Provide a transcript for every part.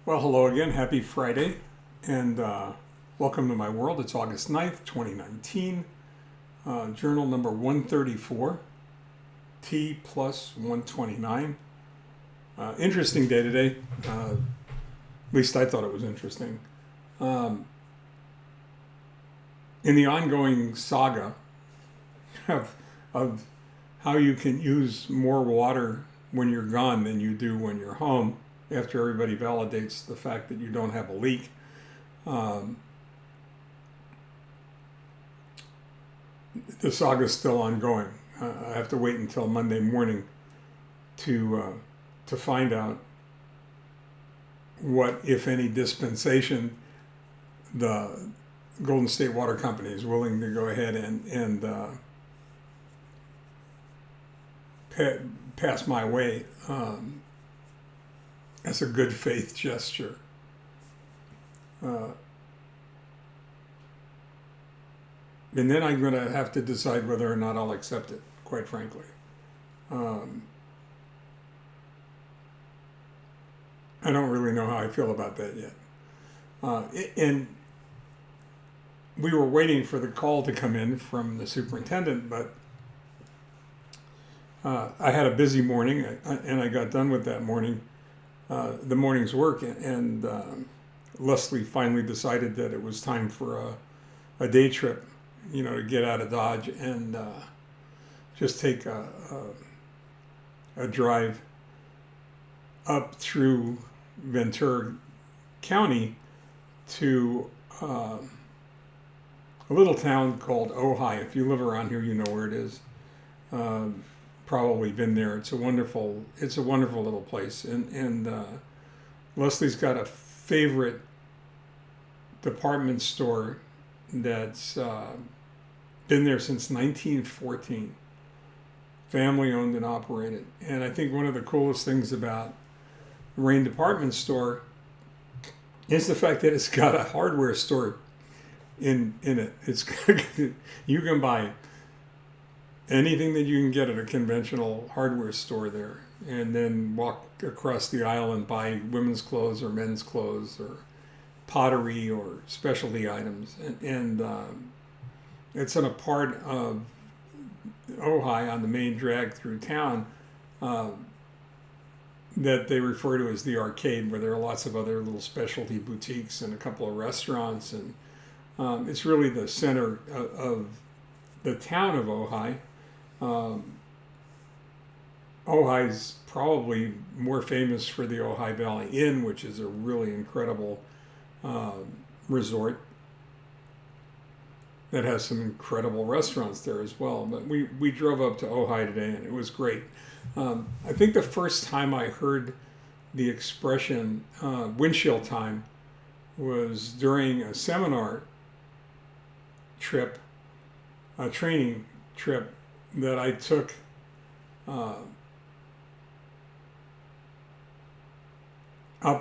Well, hello again. Happy Friday, and welcome to my world. It's August 9th, 2019. Journal number 134, T+129. Interesting day today. At least I thought it was interesting. In the ongoing saga of how you can use more water when you're gone than you do when you're home, after everybody validates the fact that you don't have a leak. The saga is still ongoing. I have to wait until Monday morning to find out what, if any, dispensation the Golden State Water Company is willing to go ahead and pass my way. As a good faith gesture. And then I'm going to have to decide whether or not I'll accept it, quite frankly. I don't really know how I feel about that yet. And we were waiting for the call to come in from the superintendent, but I had a busy morning, and I got done with that morning. The morning's work, and Lesley finally decided that it was time for a day trip, to get out of Dodge and just take a drive up through Ventura County to a little town called Ojai. If you live around here, you know where it is. Probably been there. It's a wonderful little place, and Lesley's got a favorite department store that's been there since 1914, family owned and operated. And I think one of the coolest things about the Rain department store is the fact that it's got a hardware store in it. It's you can buy anything that you can get at a conventional hardware store there, and then walk across the aisle and buy women's clothes or men's clothes or pottery or specialty items. And it's in a part of Ojai on the main drag through town that they refer to as the arcade, where there are lots of other little specialty boutiques and a couple of restaurants. And it's really the center of the town of Ojai. Ojai's probably more famous for the Ojai Valley Inn, which is a really incredible resort that has some incredible restaurants there as well. But we drove up to Ojai today, and it was great. I think the first time I heard the expression windshield time was during a seminar trip, a training trip that I took up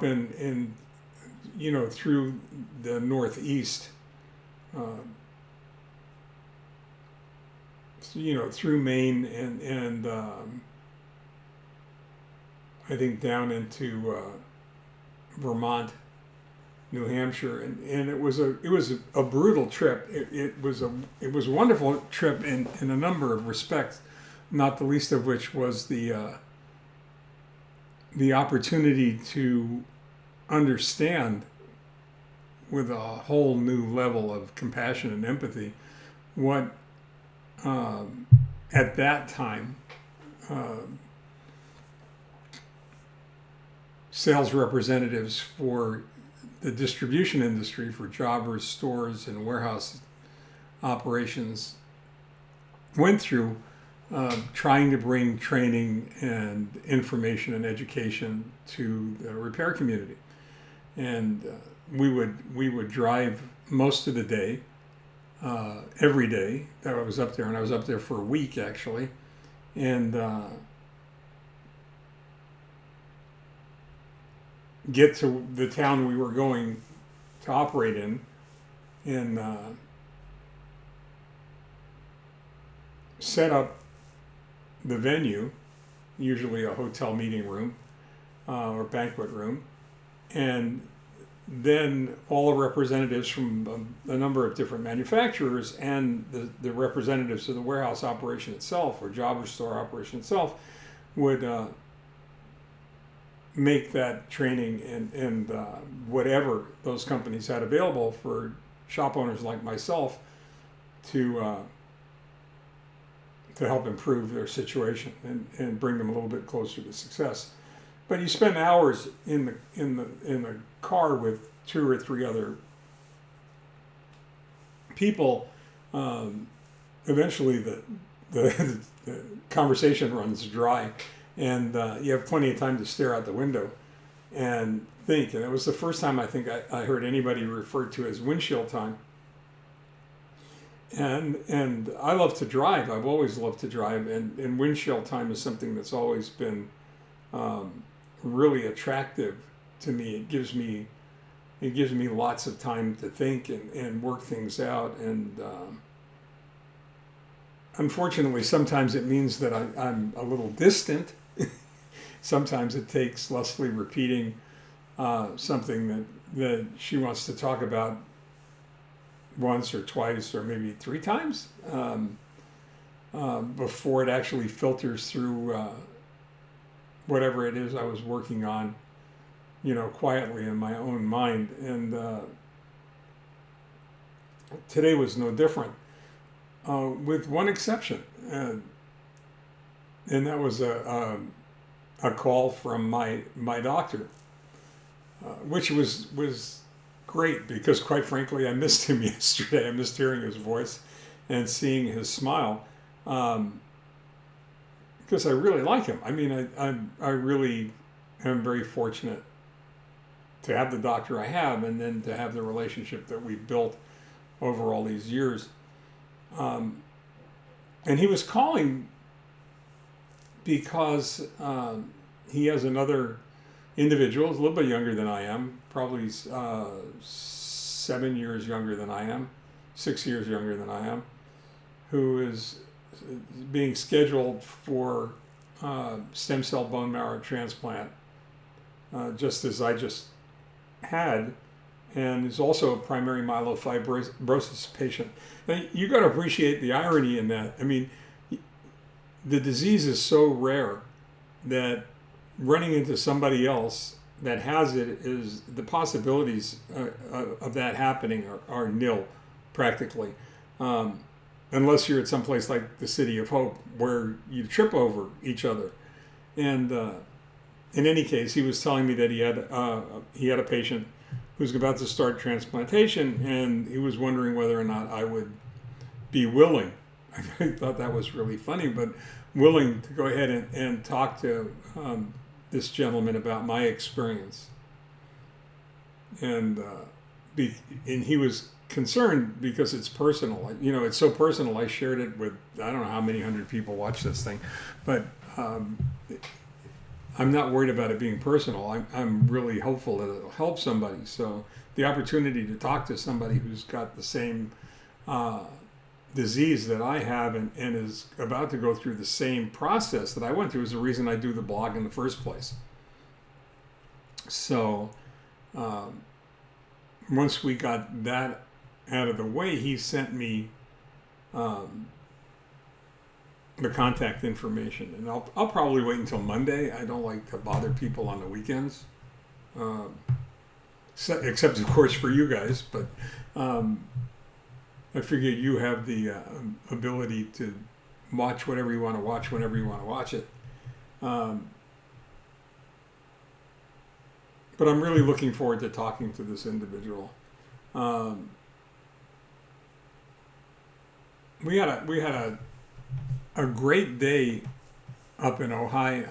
in through the Northeast, through Maine and I think down into Vermont, New Hampshire, and it was a brutal trip. It was a wonderful trip in a number of respects, not the least of which was the opportunity to understand with a whole new level of compassion and empathy what at that time sales representatives for the distribution industry, for jobbers, stores, and warehouse operations went through, trying to bring training and information and education to the repair community. And we would drive most of the day, every day that I was up there, and I was up there for a week actually, and get to the town we were going to operate in, and set up the venue, usually a hotel meeting room or banquet room, And then all the representatives from a number of different manufacturers and the representatives of the warehouse operation itself or job restore operation itself would make that training and whatever those companies had available for shop owners like myself to help improve their situation and bring them a little bit closer to success. But you spend hours in the car with 2 or 3 other people. Eventually, the conversation runs dry, and you have plenty of time to stare out the window and think. And it was the first time I think I heard anybody referred to as windshield time. And I love to drive. I've always loved to drive, and windshield time is something that's always been really attractive to me. It gives me lots of time to think and work things out. And unfortunately, sometimes it means that I'm a little distant. Sometimes it takes Lesley repeating something that she wants to talk about once or twice or maybe 3 times before it actually filters through whatever it is I was working on, quietly in my own mind. And today was no different, with one exception, and that was a call from my doctor, which was great because, quite frankly, I missed him yesterday. I missed hearing his voice and seeing his smile, because I really like him. I mean, I really am very fortunate to have the doctor I have, and then to have the relationship that we've built over all these years. And he was calling because he has another individual, a little bit younger than I am, probably 7 years younger than I am, 6 years younger than I am, who is being scheduled for stem cell bone marrow transplant, just as I just had, and is also a primary myelofibrosis patient. Now, you got to appreciate the irony in that. I mean, the disease is so rare that running into somebody else that has it is, the possibilities of that happening are nil, practically, unless you're at some place like the City of Hope where you trip over each other. And in any case, he was telling me that he had a patient who's about to start transplantation, and he was wondering whether or not I would be willing. I thought that was really funny, but willing to go ahead and talk to this gentleman about my experience. And he was concerned because it's personal. It's so personal. I shared it with, I don't know how many hundred people watch this thing, but I'm not worried about it being personal. I'm really hopeful that it'll help somebody. So the opportunity to talk to somebody who's got the same disease that I have and is about to go through the same process that I went through is the reason I do the blog in the first place. So once we got that out of the way, he sent me the contact information, and I'll probably wait until Monday. I don't like to bother people on the weekends, except of course for you guys, but I figure you have the ability to watch whatever you want to watch whenever you want to watch it. But I'm really looking forward to talking to this individual. We had a great day up in Ojai.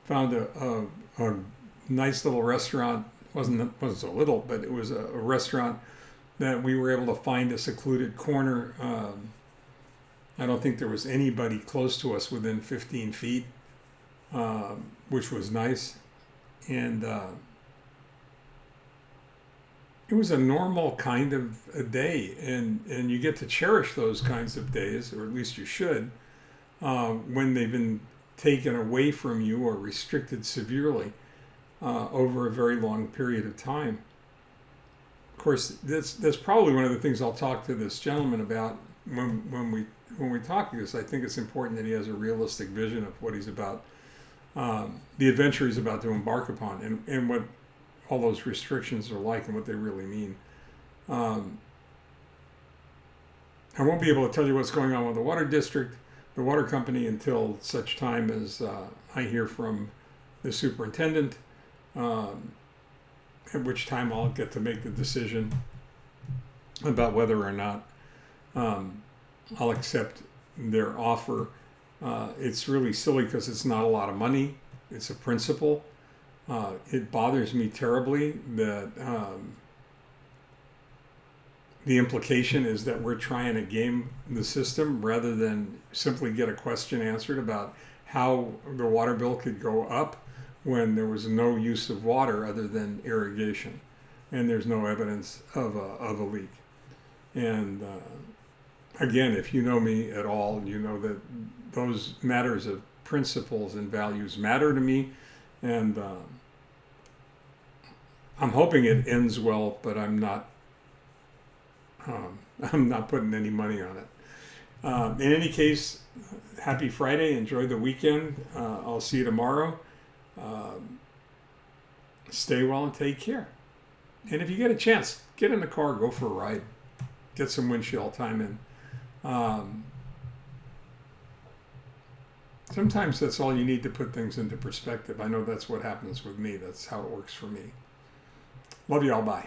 Found a nice little restaurant. Wasn't so little, but it was a restaurant that we were able to find a secluded corner. I don't think there was anybody close to us within 15 feet, which was nice. And it was a normal kind of a day, and you get to cherish those kinds of days, or at least you should, when they've been taken away from you or restricted severely. over a very long period of time. Of course, that's probably one of the things I'll talk to this gentleman about when we talk, because I think it's important that he has a realistic vision of what he's about, the adventure he's about to embark upon, and what all those restrictions are like and what they really mean. I won't be able to tell you what's going on with the water district, the water company, until such time as I hear from the superintendent, at which time I'll get to make the decision about whether or not I'll accept their offer. It's really silly because it's not a lot of money. It's a principle. It bothers me terribly that the implication is that we're trying to game the system rather than simply get a question answered about how the water bill could go up when there was no use of water other than irrigation, and there's no evidence of a leak. And again, if you know me at all, you know that those matters of principles and values matter to me, and I'm hoping it ends well, but I'm not putting any money on it. In any case, happy Friday. Enjoy the weekend. I'll see you tomorrow. Stay well and take care. And if you get a chance, get in the car, go for a ride, get some windshield time in. Sometimes that's all you need to put things into perspective. I know that's what happens with me. That's how it works for me. Love you all. Bye.